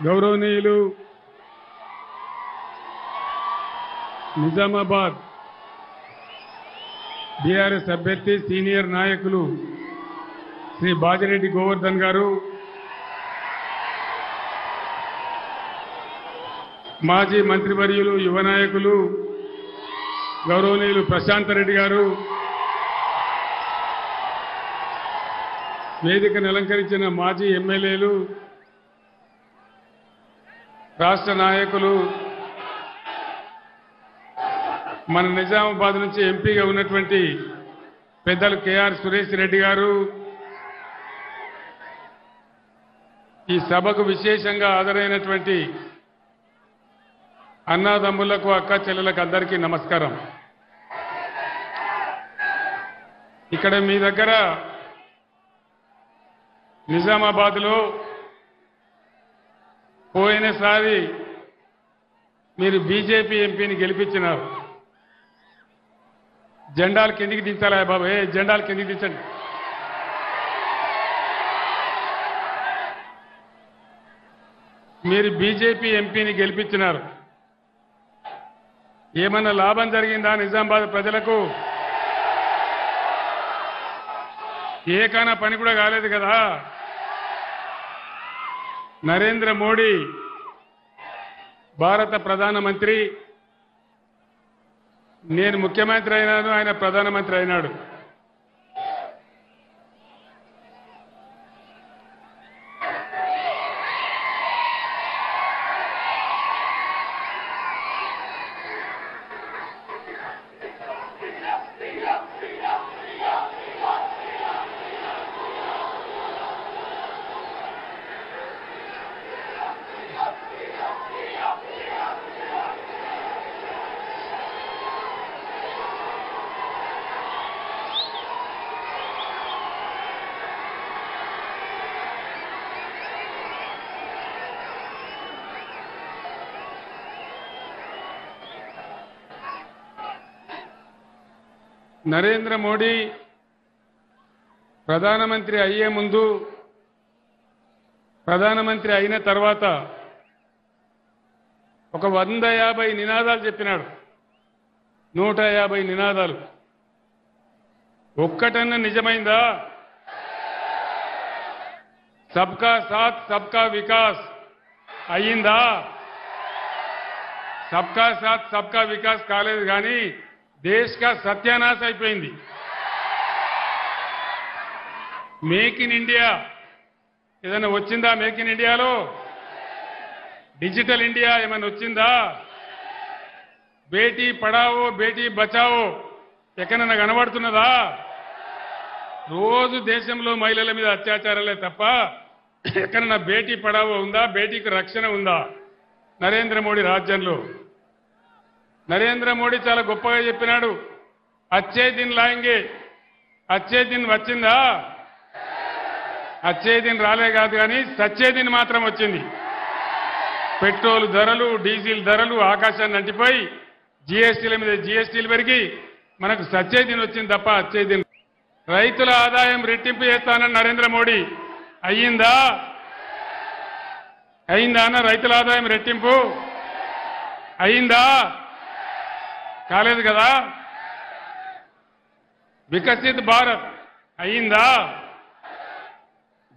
గౌరవనీయులు నిజామాబాద్ బీఆర్ఎస్ అభ్యర్థి సీనియర్ నాయకులు శ్రీ బాజిరెడ్డి గోవర్ధన్ గారు, మాజీ మంత్రివర్యులు యువ నాయకులు గౌరవనీయులు ప్రశాంత్ రెడ్డి గారు, వేదికను అలంకరించిన మాజీ ఎమ్మెల్యేలు, రాష్ట్ర నాయకులు, మన నిజామాబాద్ నుంచి ఎంపీగా ఉన్నటువంటి పెద్దలు కేఆర్ సురేష్ రెడ్డి గారు, ఈ సభకు విశేషంగా హాజరైనటువంటి అన్నాదమ్ములకు, అక్క చెల్లెలకు అందరికీ నమస్కారం. ఇక్కడ మీ దగ్గర నిజామాబాద్లో పోయినసారి మీరు బీజేపీ ఎంపీని గెలిపించినారు. జెండాలు కిందికి దించాలా బాబు? జెండాలు కిందికి దించండి. మీరు బీజేపీ ఎంపీని గెలిపించినారు. ఏమన్నా లాభం జరిగిందా నిజామాబాద్ ప్రజలకు? ఏకైనా పని కూడా కాలేదు కదా. నరేంద్ర మోడీ భారత ప్రధానమంత్రి, నేను ముఖ్యమంత్రి అయినాను, ఆయన ప్రధానమంత్రి అయినాడు. నరేంద్ర మోడీ ప్రధానమంత్రి అయ్యే ముందు, ప్రధానమంత్రి అయిన తర్వాత ఒక 150 నినాదాలు చెప్పినాడు. 150 నినాదాలు. ఒక్కటన్నా నిజమైందా? సబ్కా సాత్ సబ్కా వికాస్ అయ్యిందా? సబ్కా సాత్ సబ్కా వికాస్ కాలేదు, కానీ దేశ్ కా సత్యానాశ అయిపోయింది. మేక్ ఇన్ ఇండియా ఏదైనా వచ్చిందా? మేక్ ఇన్ ఇండియాలో డిజిటల్ ఇండియా ఏమైనా వచ్చిందా? బేటీ పడావో బేటీ బచావో ఎక్కడైనా కనబడుతున్నదా? రోజు దేశంలో మహిళల మీద అత్యాచారాలే తప్ప ఎక్కడైనా బేటీ పడావో ఉందా? బేటీకి రక్షణ ఉందా నరేంద్ర మోడీ రాజ్యంలో? నరేంద్ర మోడీ చాలా గొప్పగా చెప్పినాడు, అచ్చే దిన్ లాయంగే. అచ్చే దిన్ వచ్చిందా? అచ్చే దిన్ రాలే కాదు, కానీ సచ్చే దిన్ మాత్రం వచ్చింది. పెట్రోల్ ధరలు, డీజిల్ ధరలు ఆకాశాన్ని అంటిపోయి జీఎస్టీల మీద జీఎస్టీలు పెరిగి మనకు సచ్చే దిన్ వచ్చింది తప్ప అచ్చే దిన్. రైతుల ఆదాయం రెట్టింపు చేస్తానని నరేంద్ర మోడీ అయ్యిందా? అయిందా అన్న? రైతుల ఆదాయం రెట్టింపు అయిందా? కాలేదు కదా. వికసిత్ భారత్ అయిందా?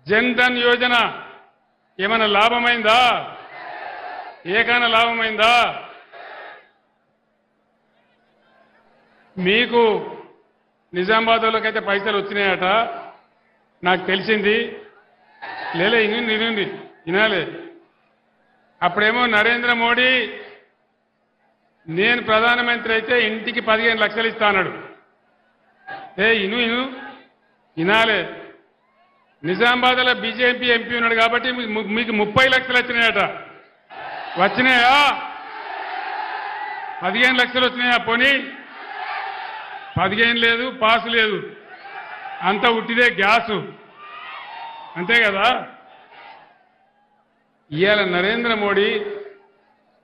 జన్ ధన్ యోజన ఏమైనా లాభమైందా? ఏకైనా లాభమైందా? మీకు నిజామాబాద్లోకైతే పైసలు వచ్చినాయట నాకు తెలిసింది. లేలే ఇనుండి వినాలే. అప్పుడేమో నరేంద్ర మోడీ నేను ప్రధానమంత్రి అయితే ఇంటికి 15 లక్షలు ఇస్తాడు. వినాలే. నిజామాబాద్లో బీజేపీ ఎంపీ ఉన్నాడు కాబట్టి మీకు 30 లక్షలు వచ్చినాయట. వచ్చినాయా? 15 లక్షలు వచ్చినాయా? పోనీ 15 లేదు, పాసు లేదు, అంతా ఉట్టిదే గ్యాసు, అంతే కదా. ఇవాళ నరేంద్ర మోడీ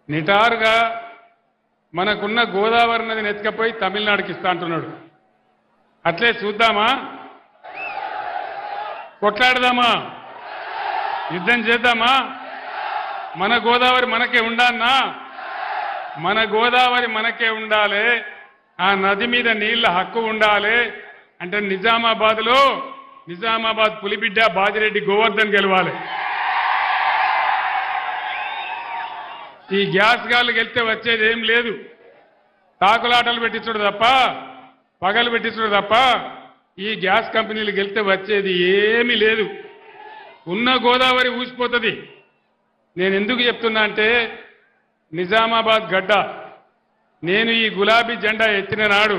నిటారుగా మనకున్న గోదావరి నదిని ఎత్తుకపోయి తమిళనాడుకి ఇస్తా అంటున్నాడు. అట్లే చూద్దామా? కొట్లాడదామా? యుద్ధం చేద్దామా? మన గోదావరి మనకే ఉండాలన్నా మన గోదావరి మనకే ఉండాలి ఆ నది మీద నీళ్ల హక్కు ఉండాలి అంటే నిజామాబాద్ పులిబిడ్డ బాజిరెడ్డి గోవర్ధన్ గెలవాలి ఈ గ్యాస్ గాళ్ళు గెలిస్తే వచ్చేది ఏం లేదు తాకులాటలు పెట్టించుడు తప్ప పగలు పెట్టించుడు తప్ప ఈ గ్యాస్ కంపెనీలు గెలిస్తే వచ్చేది ఏమీ లేదు ఉన్న గోదావరి ఊసిపోతుంది నేను ఎందుకు చెప్తున్నా అంటే నిజామాబాద్ గడ్డ నేను ఈ గులాబీ జెండా ఎత్తిన నాడు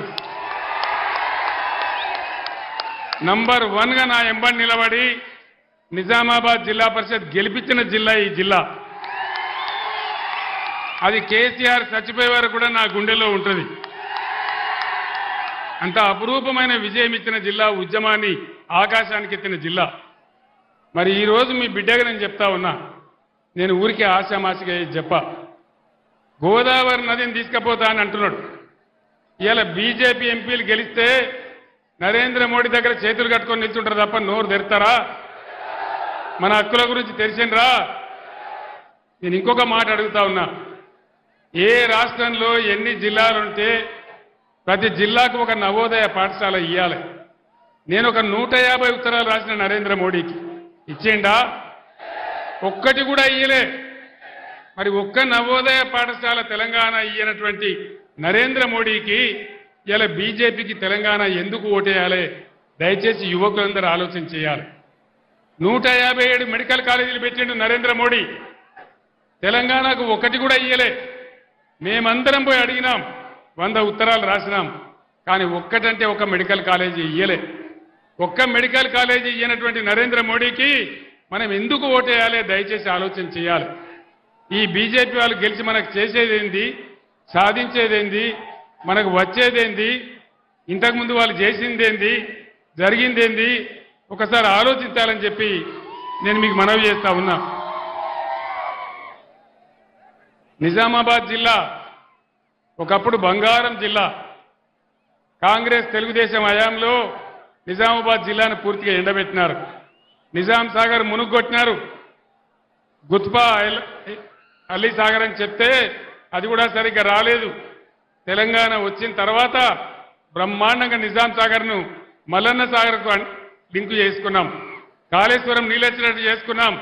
నంబర్ 1గా నా ఎంబడి నిలబడి నిజామాబాద్ జిల్లా పరిషత్ గెలిపించిన జిల్లా ఈ జిల్లా అది కేసీఆర్ చచ్చిపోయే వరకు కూడా నా గుండెల్లో ఉంటుంది అంత అపురూపమైన విజయం ఇచ్చిన జిల్లా ఉద్యమాన్ని ఆకాశానికి ఎత్తిన జిల్లా మరి ఈ రోజు మీ బిడ్డగా నేను చెప్తా ఉన్నా నేను ఊరికే ఆశామాసిగా చెప్ప గోదావరి నదిని తీసుకుపోతా అని అంటున్నాడు ఇవాళ బీజేపీ ఎంపీలు గెలిస్తే నరేంద్ర మోడీ దగ్గర చేతులు కట్టుకొని నిల్చుంటారు తప్ప నోరు తెరుతారా మన హక్కుల గురించి తెలిసిండ్రా నేను ఇంకొక మాట అడుగుతా ఉన్నా ఏ రాష్ట్రంలో ఎన్ని జిల్లాలుంటే ప్రతి జిల్లాకు ఒక నవోదయ పాఠశాల ఇవ్వాలి నేను ఒక 150 ఉత్తరాలు రాసిన నరేంద్ర మోడీకి ఇచ్చేయండా ఒక్కటి కూడా ఇయ్యలే మరి ఒక్క నవోదయ పాఠశాల తెలంగాణ ఇయ్యనటువంటి నరేంద్ర మోడీకి ఇలా బీజేపీకి తెలంగాణ ఎందుకు ఓటేయాలి దయచేసి యువకులందరూ ఆలోచన చేయాలి 157 మెడికల్ కాలేజీలు పెట్టిండు నరేంద్ర మోడీ తెలంగాణకు ఒకటి కూడా ఇయ్యలే మేమందరం పోయి అడిగినాం 100 ఉత్తరాలు రాసినాం కానీ ఒక్కటంటే ఒక మెడికల్ కాలేజీ ఇయ్యలే ఒక్క మెడికల్ కాలేజీ ఇయ్యనటువంటి నరేంద్ర మోడీకి మనం ఎందుకు ఓటేయాలి దయచేసి ఆలోచన చేయాలి ఈ బీజేపీ వాళ్ళు గెలిచి మనకు చేసేదేంది సాధించేదేంది మనకు వచ్చేదేంది ఇంతకుముందు వాళ్ళు చేసిందేంది జరిగిందేంది ఒకసారి ఆలోచించాలని చెప్పి నేను మీకు మనవి చేస్తా ఉన్నా నిజామాబాద్ జిల్లా ఒకప్పుడు బంగారం జిల్లా కాంగ్రెస్ తెలుగుదేశం హయాంలో నిజామాబాద్ జిల్లాను పూర్తిగా ఎండబెట్టినారు నిజాం సాగర్ మునుగొట్టినారు గుత్పా అలీ సాగర్ అని చెప్తే అది కూడా సరిగ్గా రాలేదు తెలంగాణ వచ్చిన తర్వాత బ్రహ్మాండంగా నిజాం సాగర్ను మల్లన్న సాగర్కు లింకు చేసుకున్నాం కాళేశ్వరం నీళ్ళొచ్చినట్టు చేసుకున్నాం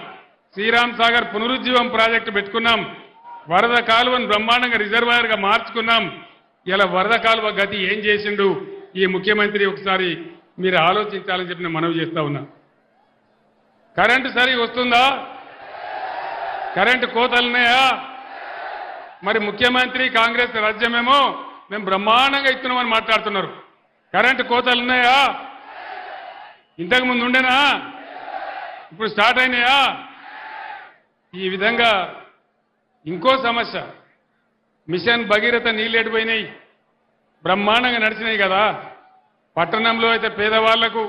శ్రీరామ్ సాగర్ పునరుజ్జీవం ప్రాజెక్టు పెట్టుకున్నాం వరద కాలువను బ్రహ్మాండంగా రిజర్వాయర్గా మార్చుకున్నాం ఇలా వరద కాలువ గతి ఏం చేసిండు ఈ ముఖ్యమంత్రి ఒకసారి మీరు ఆలోచించాలని చెప్పి నేను మనవి చేస్తా ఉన్నా కరెంటు సరిగా వస్తుందా కరెంటు కోతలున్నాయా మరి ముఖ్యమంత్రి కాంగ్రెస్ రాజ్యమేమో మేము బ్రహ్మాండంగా ఇస్తున్నామని మాట్లాడుతున్నారు కరెంటు కోతలున్నాయా ఇంతకు ముందు ఉండేనా ఇప్పుడు స్టార్ట్ అయినాయా ఈ విధంగా ఇంకో సమస్య మిషన్ భగీరథ నీళ్ళు ఎడిపోయినాయి బ్రహ్మాండంగా నడిచినాయి కదా పట్టణంలో అయితే పేదవాళ్లకు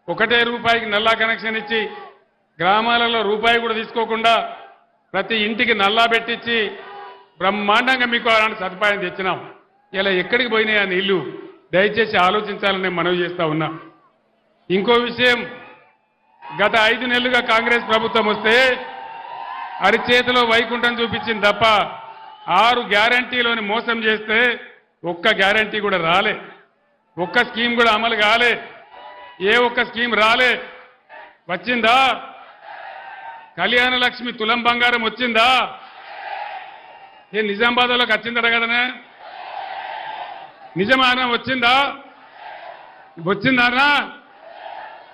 ₹1 నల్లా కనెక్షన్ ఇచ్చి గ్రామాలలో రూపాయి కూడా తీసుకోకుండా ప్రతి ఇంటికి నల్లా పెట్టించి బ్రహ్మాండంగా మీకు అలాంటి సదుపాయం తెచ్చినాం ఇలా ఎక్కడికి పోయినాయి ఆ నీళ్లు దయచేసి ఆలోచించాలని మనవి చేస్తా ఉన్నా ఇంకో విషయం గత 5 నెలలుగా కాంగ్రెస్ ప్రభుత్వం వస్తే అరిచేతిలో వైకుంఠం చూపించింది తప్ప 6 గ్యారంటీలోని మోసం చేస్తే ఒక్క గ్యారంటీ కూడా రాలే ఒక్క స్కీమ్ కూడా అమలు కాలే ఏ ఒక్క స్కీమ్ రాలే వచ్చిందా కళ్యాణ లక్ష్మి తులం బంగారం వచ్చిందా ఏ నిజామాబాద్లోకి వచ్చిందట కదనే నిజమానా వచ్చిందా వచ్చిందానా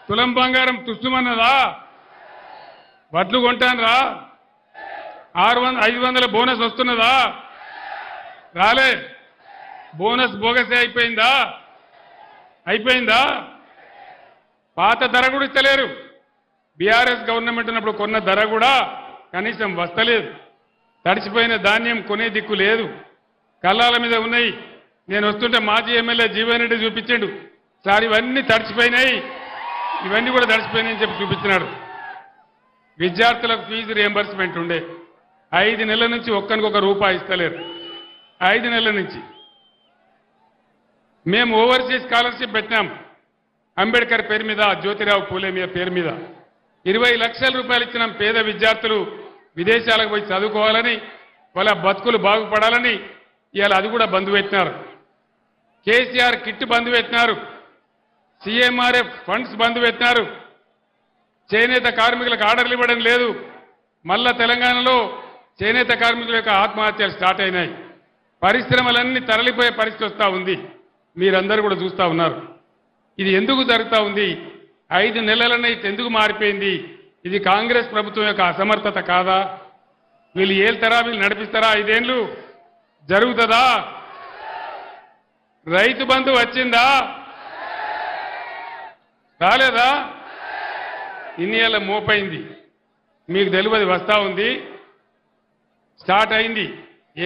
తులం బంగారం తుస్తుమన్నదా వడ్లు కొంటానరా 500 బోనస్ వస్తున్నదా రాలే బోనస్ బోగసే అయిపోయిందా పాత ధర కూడా ఇస్తలేరు బీఆర్ఎస్ గవర్నమెంట్ ఉన్నప్పుడు కొన్న ధర కూడా కనీసం వస్తలేదు తడిచిపోయిన ధాన్యం కొనే దిక్కు లేదు కళ్ళాల మీద ఉన్నాయి నేను వస్తుంటే మాజీ ఎమ్మెల్యే జీవన్ రెడ్డి చూపించాడు సార్ ఇవన్నీ తడిచిపోయినాయి ఇవన్నీ కూడా తడిచిపోయినాయని చెప్పి చూపించినాడు విద్యార్థులకు ఫీజు రియంబర్స్మెంట్ ఉండే 5 నెలల నుంచి ఒక్కనికొక రూపాయి ఇస్తలేరు 5 నెలల నుంచి మేము ఓవర్సీస్ స్కాలర్షిప్ పెట్టినాం అంబేద్కర్ పేరు మీద జ్యోతిరావు పూలే మీద పేరు మీద 20 లక్షల రూపాయలు ఇచ్చినాం పేద విద్యార్థులు విదేశాలకు పోయి చదువుకోవాలని వాళ్ళ బతుకులు బాగుపడాలని ఇవాళ అది కూడా బంద్ పెట్టినారు. కేసీఆర్ కిట్ బంద్ పెట్టినారు. సీఎంఆర్ఎఫ్ ఫండ్స్ బంద్ పెట్టినారు. చేనేత కార్మికులకు ఆర్డర్లు ఇవ్వడం లేదు. మళ్ళా తెలంగాణలో చేనేత కార్మికుల యొక్క ఆత్మహత్యలు స్టార్ట్ అయినాయి. పరిశ్రమలన్నీ తరలిపోయే పరిస్థితి వస్తూ ఉంది. మీరందరూ కూడా చూస్తూ ఉన్నారు. ఇది ఎందుకు జరుగుతూ ఉంది? 5 నెలలనే ఎందుకు మారిపోయింది? ఇది కాంగ్రెస్ ప్రభుత్వం యొక్క అసమర్థత కాదా? వీళ్ళు ఏళ్తారా? వీళ్ళు నడిపిస్తారా? 5 ఏళ్ళు జరుగుతుందా? రైతు బంధు వచ్చిందా? రాలేదా? ఇన్ని ఏళ్ళ మోపైంది. మీకు తెలియదు, వస్తా ఉంది, స్టార్ట్ అయింది.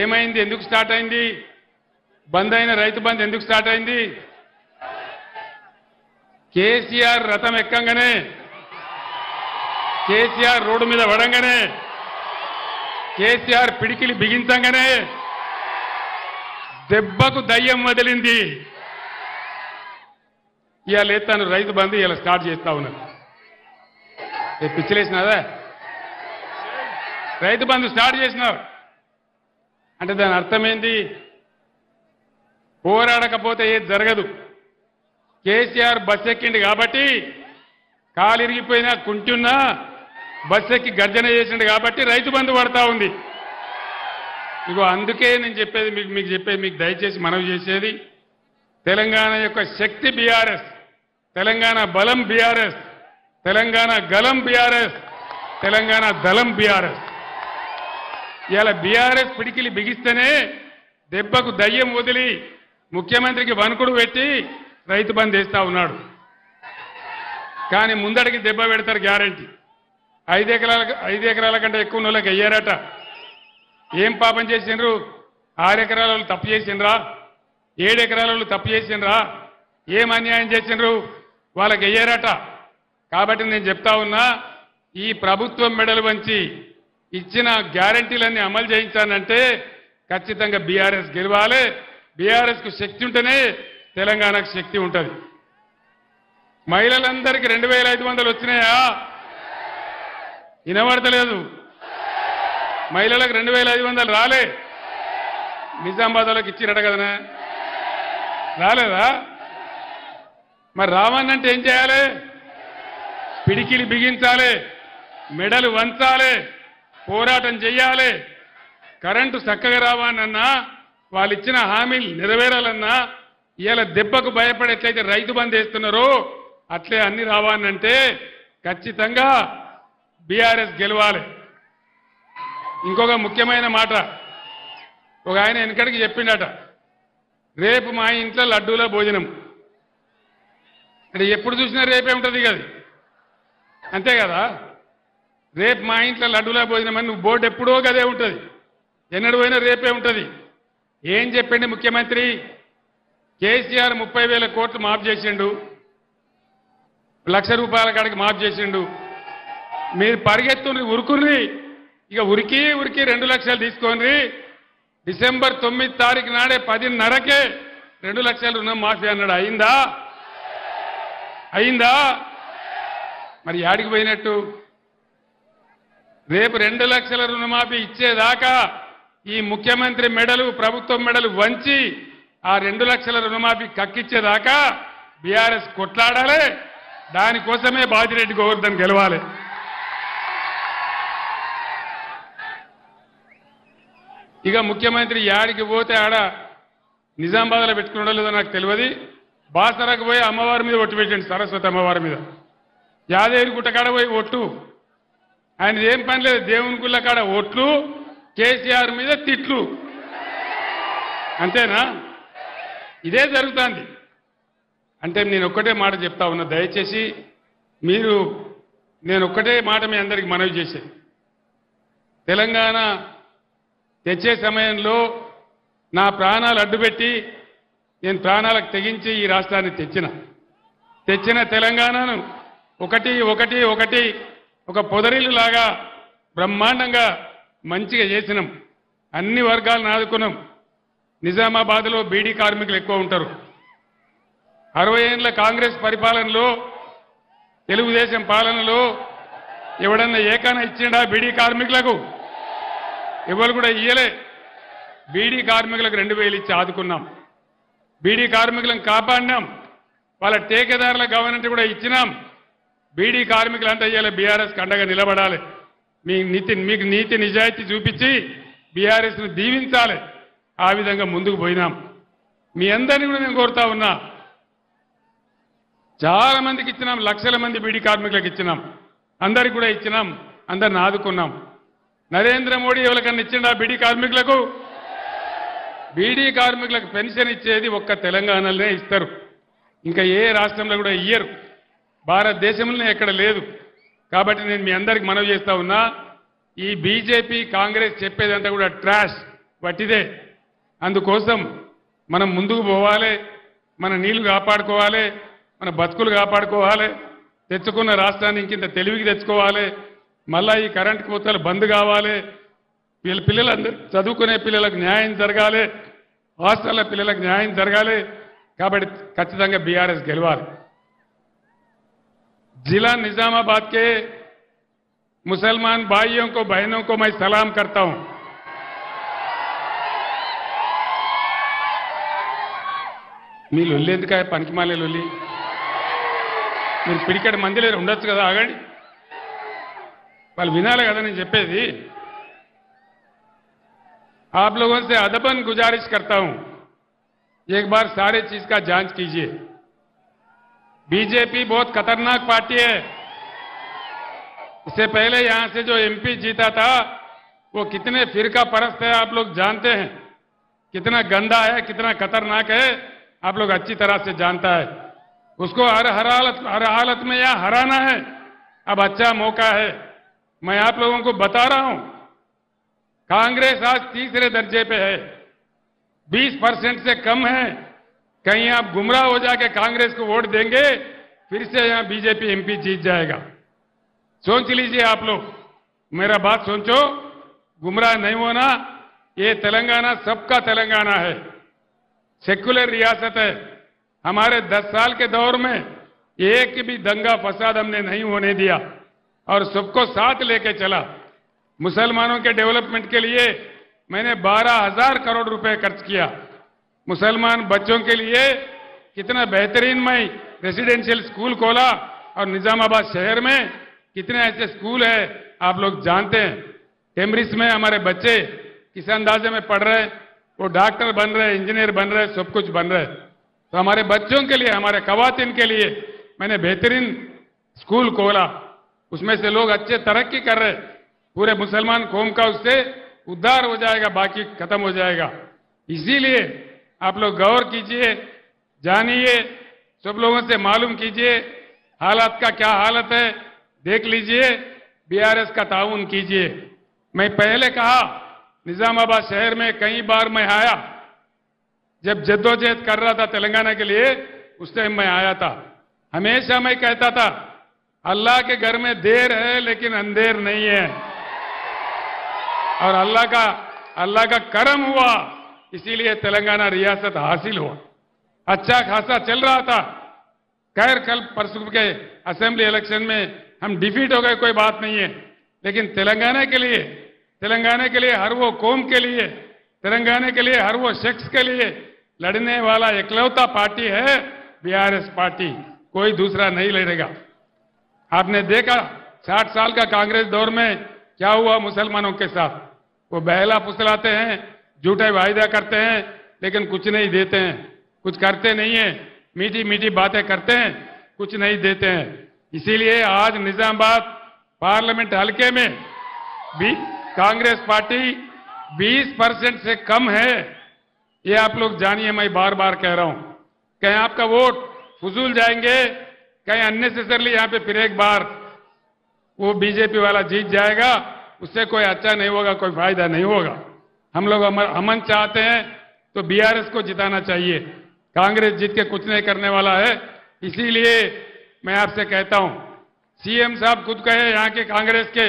ఏమైంది? ఎందుకు స్టార్ట్ అయింది? బంద్ అయిన రైతు బంధు ఎందుకు స్టార్ట్ అయింది? కేసీఆర్ రథం ఎక్కంగానే, కేసీఆర్ రోడ్డు మీద పడంగానే, కేసీఆర్ పిడికిలి బిగించంగానే దెబ్బకు దయ్యం వదిలింది. ఇవాళ తను రైతు బంధు ఇలా స్టార్ట్ చేస్తా ఉన్నారు. పిచ్చిలేసినాదా? రైతు బంధు స్టార్ట్ చేసినారు అంటే దాని అర్థం ఏంది? పోరాడకపోతే ఏది జరగదు. కేసీఆర్ బస్ ఎక్కింది కాబట్టి, కాలు ఇరిగిపోయినా కుంటున్నా బస్ ఎక్కి గర్జన చేసిండు కాబట్టి రైతు బంధు పడతా ఉంది. ఇగో అందుకే నేను చెప్పేది మీకు దయచేసి మనవి చేసేది, తెలంగాణ యొక్క శక్తి బీఆర్ఎస్, తెలంగాణ బలం బీఆర్ఎస్, తెలంగాణ గలం బీఆర్ఎస్, తెలంగాణ దళం బీఆర్ఎస్. ఇలా బీఆర్ఎస్ పిడికిలి బిగిస్తేనే దెబ్బకు దయ్యం వదిలి ముఖ్యమంత్రికి వణుకుడు పెట్టి రైతు బంధు వేస్తా ఉన్నాడు. కానీ ముందడికి దెబ్బ పెడతారు గ్యారంటీ. 5 ఎకరాల కంటే ఎక్కువ వాళ్ళకి అయ్యారట. ఏం పాపం చేసిండ్రు? 6 ఎకరాల వాళ్ళు తప్పు చేసిండ్రా? 7 ఎకరాల వాళ్ళు తప్పు చేసిండ్రా? ఏం అన్యాయం చేసిండ్రు? వాళ్ళకి అయ్యారట. కాబట్టి నేను చెప్తా ఉన్నా, ఈ ప్రభుత్వం మెడలు వంచి ఇచ్చిన గ్యారంటీలన్నీ అమలు చేయించానంటే ఖచ్చితంగా బీఆర్ఎస్ గెలవాలి. బీఆర్ఎస్కు శక్తి ఉంటేనే తెలంగాణకు శక్తి ఉంటుంది. మహిళలందరికీ 2500 వచ్చినాయా? వినబడతలేదు. మహిళలకు 2500 రాలే. నిజామాబాద్లోకి ఇచ్చిరట కదనా? రాలేదా? మరి రావన్నంటే ఏం చేయాలి? పిడికిలి బిగించాలి, మెడలు వంచాలి, పోరాటం చెయ్యాలి. కరెంటు చక్కగా రావాలన్నా, వాళ్ళు ఇచ్చిన హామీలు నెరవేరాలన్నా, ఇలా దెబ్బకు భయపడి ఎట్లయితే రైతు బంధు వేస్తున్నారో అట్లే అన్ని రావాలంటే ఖచ్చితంగా బీఆర్ఎస్ గెలవాలి. ఇంకొక ముఖ్యమైన మాట, ఒక ఆయన వెనకడికి చెప్పిండట, రేపు మా ఇంట్లో లడ్డూల భోజనం అంటే ఎప్పుడు చూసినా రేపే ఉంటుంది కదా, అంతే కదా? రేపు మా ఇంట్లో లడ్డూల భోజనం అని నువ్వు బోర్డు ఎప్పుడో గదే ఉంటుంది, ఎన్నడు పోయినా రేపే ఉంటుంది. ఏం చెప్పిండి ముఖ్యమంత్రి? కేసీఆర్ 30,000 కోట్లు మాఫ్ చేసిండు, ₹1,00,000 కాడికి మాఫ్ చేసిండు. మీరు పరిగెత్తుని ఉరుకుని, ఇక ఉరికి 2 లక్షలు తీసుకోండి. డిసెంబర్ 9 తారీఖు నాడే 10:30కే 2 లక్షల రుణం మాఫీ అన్నాడు. అయిందా? అయిందా? మరి యాడికి పోయినట్టు? రేపు 2 లక్షల రుణమాఫీ ఇచ్చేదాకా ఈ ముఖ్యమంత్రి మెడలు, ప్రభుత్వం మెడలు వంచి ఆ 2 లక్షల రుణమాఫీ కక్కిచ్చేదాకా బీఆర్ఎస్ కొట్లాడాలి. దానికోసమే బాజిరెడ్డి గోవర్ధన్ గెలవాలి. ఇక ముఖ్యమంత్రి యాడికి పోతే ఆడ నిజామాబాద్లో పెట్టుకున్నాడో లేదో నాకు తెలియదు. బాసరకు పోయి అమ్మవారి మీద ఒట్టు పెట్టండి, సరస్వతి అమ్మవారి మీద. యాదగిరి గుట్ట కాడ పోయి ఒట్టు. ఆయన ఏం పని లేదు, దేవుని గుళ్ళ కాడ ఒట్లు, కేసీఆర్ మీద తిట్లు, అంతేనా? ఇదే జరుగుతుంది. అంటే నేను ఒక్కటే మాట చెప్తా ఉన్నా, దయచేసి మీరు, నేను ఒక్కటే మాట మీ అందరికి మనవి చేసేది, తెలంగాణ తెచ్చే సమయంలో నా ప్రాణాలు అడ్డుపెట్టి నేను ప్రాణాలకు తెగించి ఈ రాష్ట్రాన్ని తెచ్చిన తెలంగాణను ఒకటి ఒక పొదరిల్లు లాగా బ్రహ్మాండంగా మంచిగా చేసినాం. అన్ని వర్గాలను ఆదుకున్నాం. నిజామాబాద్లో బీడీ కార్మికులు ఎక్కువ ఉంటారు. 60 ఏళ్ల కాంగ్రెస్ పరిపాలనలో, తెలుగుదేశం పాలనలో ఎవడన్నా ఏకాన ఇచ్చిండా బీడీ కార్మికులకు? ఎవరు కూడా ఇయ్యలే. బీడీ కార్మికులకు 2000 ఇచ్చి ఆదుకున్నాం. బీడీ కార్మికులను కాపాడినాం. వాళ్ళ టేకేదారుల గవర్నమెంట్ కూడా ఇచ్చినాం. బీడీ కార్మికులంతా ఇయ్యాలి బీఆర్ఎస్ అండగా నిలబడాలి. మీకు నీతి నిజాయితీ చూపించి బీఆర్ఎస్ను దీవించాలి. ఆ విధంగా ముందుకు పోయినాం. మీ అందరినీ కూడా నేను కోరుతా ఉన్నా, చాలా మందికి ఇచ్చినాం, లక్షల మంది బీడీ కార్మికులకు ఇచ్చినాం, అందరికి కూడా ఇచ్చినాం, అందరిని ఆదుకున్నాం. నరేంద్ర మోడీ ఎవరికన్నా ఇచ్చిండా బీడీ కార్మికులకు? బీడీ కార్మికులకు పెన్షన్ ఇచ్చేది ఒక్క తెలంగాణలోనే ఇస్తారు, ఇంకా ఏ రాష్ట్రంలో కూడా ఇయ్యరు, భారతదేశంలోనే ఎక్కడ లేదు. కాబట్టి నేను మీ అందరికి మనవి చేస్తా ఉన్నా, ఈ బీజేపీ కాంగ్రెస్ చెప్పేదంతా కూడా ట్రాష్, వట్టిదే. అందుకోసం మనం ముందుకు పోవాలి, మన నీళ్లు కాపాడుకోవాలి, మన బతుకులు కాపాడుకోవాలి, తెచ్చుకున్న రాష్ట్రాన్ని ఇంకింత తెలివికి తెచ్చుకోవాలి. మళ్ళా ఈ కరెంటు కోతలు బంద్ కావాలి, పిల్లలందరూ చదువుకునే పిల్లలకు న్యాయం జరగాలి, హాస్టల్ల పిల్లలకు న్యాయం జరగాలి. కాబట్టి ఖచ్చితంగా బీఆర్ఎస్ గెలవాలి. जिला निजामाबाद के मुसलमान भाइयों को बहनों को मैं सलाम करता हूं. మీ లొల్లి ఎందుకు పనికిమాలే లొల్లి? మీరు పిడికెట్ మంది లేరు ఉండొచ్చు కదా, ఆగండి, వాళ్ళు వినాలి కదా నేను చెప్పేది. आप लोगों से अदबन गुजारिश करता हूं, एक बार सारे चीज का जांच कीजिए. बीजेपी बहुत खतरनाक पार्टी है. इससे पहले यहां से जो एमपी जीता था वो कितने फिरका परस्त है आप लोग जानते हैं, कितना गंदा है, कितना खतरनाक है, आप लोग अच्छी तरह से जानता है. उसको हर हालत में यहां हराना है. अब अच्छा मौका है. मैं आप लोगों को बता रहा हूं, कांग्रेस आज तीसरे दर्जे पे है, 20% से कम है. कहीं आप गुमराह हो जाके कांग्रेस को वोट देंगे, फिर से यहां बीजेपी एमपी जीत जाएगा. सोच लीजिए आप लोग, मेरा बात सोचो, गुमराह नहीं होना. ये तेलंगाना सबका तेलंगाना है, सेक्युलर रियासत है. हमारे 10 साल के दौर में एक भी दंगा फसाद हमने नहीं होने दिया और सबको साथ लेके चला. मुसलमानों के डेवलपमेंट के लिए मैंने 12,000 करोड़ रुपए खर्च किया. मुसलमान बच्चों के लिए कितना बेहतरीन मैं रेसिडेंशियल स्कूल खोला और निजामाबाद शहर में कितने ऐसे स्कूल है आप लोग जानते हैं. टेमरिस में हमारे बच्चे किस अंदाजे में पढ़ रहे, वो डॉक्टर बन रहे, इंजीनियर बन रहे, सब कुछ बन रहे. तो हमारे बच्चों के लिए, हमारे खवातीन के लिए मैंने बेहतरीन स्कूल खोला. उसमें से लोग अच्छे तरक्की कर रहे. पूरे मुसलमान कौम का उससे उद्धार हो जाएगा, बाकी खत्म हो जाएगा. इसीलिए आप लोग गौर कीजिए, जानिए, सब लोगों से मालूम कीजिए हालात का क्या हालत है, देख लीजिए, बीआरएस का ताउन कीजिए. मैं पहले कहा, निजामाबाद शहर में कई बार मैं आया, जब जद्दोजहद कर रहा था तेलंगाना के लिए, उस टाइम मैं आया था. हमेशा मैं कहता था, अल्लाह के घर में देर है लेकिन अंधेर नहीं है. और अल्लाह का करम हुआ, इसीलिए तेलंगाना रियासत हासिल हुआ. अच्छा खासा चल रहा था. खैर कल परसों के असेंबली इलेक्शन में हम डिफीट हो गए, कोई बात नहीं है. लेकिन तेलंगाना के लिए हर वो कौम के लिए, तेलंगाना के लिए हर वो शख्स के लिए लड़ने वाला इकलौता पार्टी है बीआरएस पार्टी, कोई दूसरा नहीं लड़ेगा. आपने देखा 60 साल का कांग्रेस दौर में क्या हुआ मुसलमानों के साथ. वो बहला फुसलाते हैं, झूठे वायदा करते हैं, लेकिन कुछ नहीं देते हैं, कुछ करते नहीं है, मीठी मीठी बातें करते हैं, कुछ नहीं देते हैं. इसीलिए आज निजामाबाद पार्लियामेंट हलके में भी कांग्रेस पार्टी 20% से कम है. ये आप लोग जानिए, मैं बार बार कह रहा हूं. कहीं आपका वोट फजूल जाएंगे, कहीं अननेसेसरली यहां पे फिर एक बार वो बीजेपी वाला जीत जाएगा, उससे कोई अच्छा नहीं होगा, कोई फायदा नहीं होगा. हम लोग अमन चाहते हैं तो बीआरएस को जिताना चाहिए. कांग्रेस जीत के कुछ नहीं करने वाला है. इसीलिए मैं आपसे कहता हूं, सीएम साहब खुद कहे यहां के कांग्रेस के,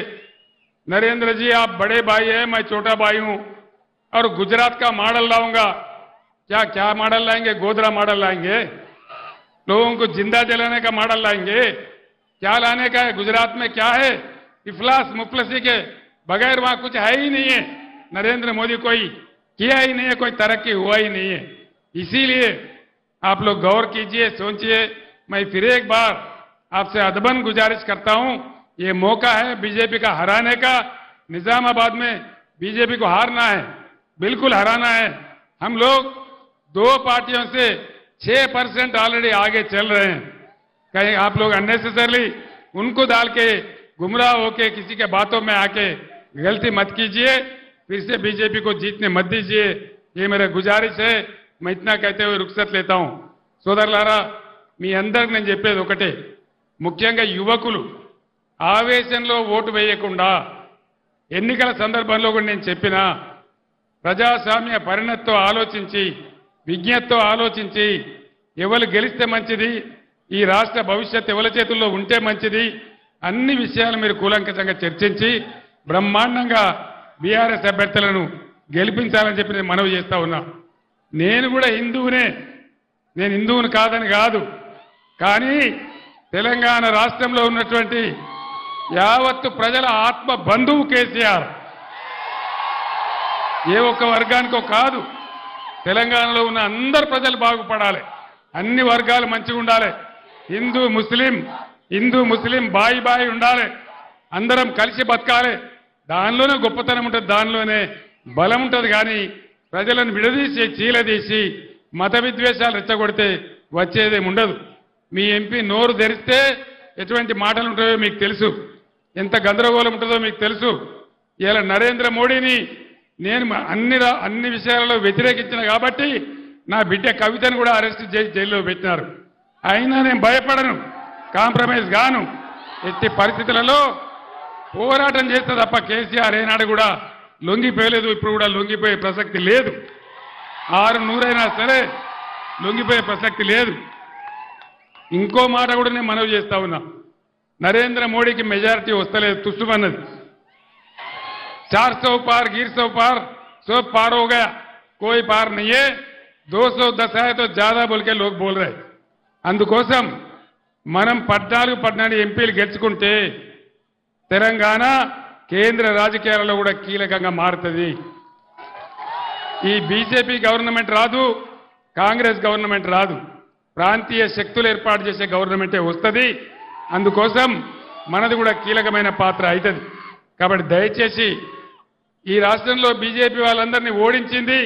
नरेंद्र जी आप बड़े भाई हैं, मैं छोटा भाई हूं और गुजरात का मॉडल लाऊंगा. क्या मॉडल लाएंगे? गोधरा मॉडल लाएंगे? लोगों को जिंदा जलाने का मॉडल लाएंगे? क्या लाने का है? गुजरात में क्या है? इफलास मुफलसी के बगैर वहां कुछ है ही नहीं है. नरेंद्र मोदी कोई किया ही नहीं है, कोई तरक्की हुआ ही नहीं है। इसीलिए आप लोग गौर कीजिए, सोचिए। मैं फिर एक बार आपसे अदबन गुजारिश करता हूं, ये मौका है बीजेपी का हराने का। निजामाबाद में बीजेपी को हारना है, बिल्कुल हराना है। हम लोग दो पार्टियों से 6% ऑलरेडी आगे चल रहे हैं। कहीं आप लोग अननेसेसरली उनको डाल के गुमराह होके किसी के बातों में आके गलती मत कीजिए, फिर से बीजेपी को जीतने मत दीजिए। ये मेरा गुजारिश है। मैं इतना कहते हुए रुखसत लेता हूं। సోదరులారా, మీ అందరికి నేను చెప్పేది ఒకటే, ముఖ్యంగా యువకులు ఆవేశంలో ఓటు వేయకుండా ఎన్నికల సందర్భంలో కూడా నేను చెప్పిన ప్రజాస్వామ్య పరిణతితో ఆలోచించి విజ్ఞతతో ఆలోచించి ఎవరు గెలిస్తే మంచిది, ఈ రాష్ట్ర భవిష్యత్తు ఎవరి చేతుల్లో ఉంటే మంచిది, అన్ని విషయాలు మీరు కూలంకషంగా చర్చించి బ్రహ్మాండంగా బీఆర్ఎస్ అభ్యర్థులను గెలిపించాలని చెప్పి నేను మనవి చేస్తా ఉన్నా. నేను కూడా హిందువునే, నేను హిందువుని కాదని కాదు, కానీ తెలంగాణ రాష్ట్రంలో ఉన్నటువంటి యావత్తు ప్రజల ఆత్మ బంధువు కేసీఆర్. ఏ ఒక్క వర్గానికో కాదు, తెలంగాణలో ఉన్న అందరు ప్రజలు బాగుపడాలి, అన్ని వర్గాలు మంచిగా ఉండాలి. హిందూ ముస్లిం బాయి బాయి ఉండాలి, అందరం కలిసి బతకాలి. దానిలోనే గొప్పతనం ఉంటుంది, దానిలోనే బలం ఉంటుంది. కానీ ప్రజలను విడదీసి చీలదీసి మత విద్వేషాలు రెచ్చగొడితే వచ్చేదేమి ఉండదు. మీ ఎంపీ నోరు తెరిస్తే ఎటువంటి మాటలు ఉంటాయో మీకు తెలుసు, ఎంత గందరగోళం ఉంటుందో మీకు తెలుసు. ఇలా నరేంద్ర మోడీని నేను అన్ని విషయాలలో వ్యతిరేకించిన కాబట్టి నా బిడ్డ కవితను కూడా అరెస్ట్ చేసి జైల్లో పెట్టినారు. అయినా నేను భయపడను, కాంప్రమైజ్ గాను. ఎట్టి పరిస్థితులలో పోరాటం చేస్తే తప్ప కేసీఆర్ ఏనాడు కూడా లొంగిపోయలేదు, ఇప్పుడు కూడా లొంగిపోయే ప్రసక్తి లేదు. 600 సరే లొంగిపోయే ప్రసక్తి లేదు. ఇంకో మాట కూడా నేను మనవి చేస్తా ఉన్నా, నరేంద్ర మోడీకి మెజారిటీ వస్తలేదు, తుస్సుమన్నది. 400 पार गिर 100 पार 100 पार हो गया, कोई पार नहीं है, 210 है तो ज्यादा बोल के लोग बोल रहे. అందుకోసం మనం 14 ఎంపీలు గెలుచుకుంటే తెలంగాణ కేంద్ర రాజకీయాలలో కూడా కీలకంగా మారుతుంది. ఈ బీజేపీ గవర్నమెంట్ రాదు, కాంగ్రెస్ గవర్నమెంట్ రాదు, ప్రాంతీయ శక్తులు ఏర్పాటు చేసే గవర్నమెంటే వస్తుంది. అందుకోసం మనది కూడా కీలకమైన పాత్ర అవుతుంది. కాబట్టి దయచేసి ఈ రాష్ట్రంలో బీజేపీ వాళ్ళందరినీ ఓడించింది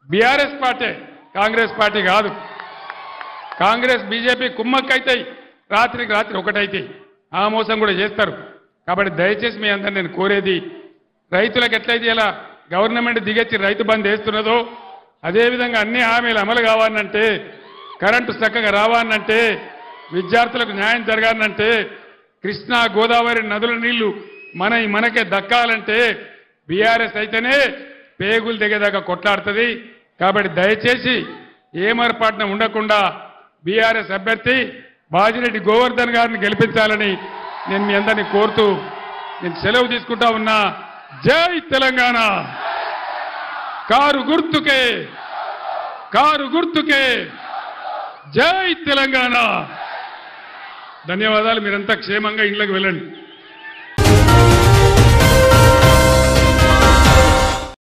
బీఆర్ఎస్ పార్టీ, కాంగ్రెస్ పార్టీ కాదు. కాంగ్రెస్ బీజేపీ కుమ్మక్కైతాయి, రాత్రికి రాత్రి ఒకటైతాయి, ఆ మోసం కూడా చేస్తారు. కాబట్టి దయచేసి మీ అందరిని నేను కోరేది, రైతులకు ఎట్లయితే ఇలా గవర్నమెంట్ దిగెచ్చి రైతు బంద్ వేస్తున్నదో అదేవిధంగా అన్ని హామీలు అమలు కావాలంటే, కరెంటు చక్కగా రావాలంటే, విద్యార్థులకు న్యాయం జరగాలంటే, కృష్ణా గోదావరి నదుల నీళ్లు మనకే దక్కాలంటే బీఆర్ఎస్ అయితేనే పేగులు దిగేదాకా కొట్లాడుతుంది. కాబట్టి దయచేసి ఏమరపాటున ఉండకుండా బీఆర్ఎస్ అభ్యర్థి బాజిరెడ్డి గోవర్ధన్ గారిని గెలిపించాలని నేను మీ అందరినీ కోరుతూ నేను సెలవు తీసుకుంటా ఉన్నా. జై తెలంగాణ. కారు గుర్తుకే జై తెలంగాణ. ధన్యవాదాలు. మీరంతా క్షేమంగా ఇళ్లకు వెళ్ళండి.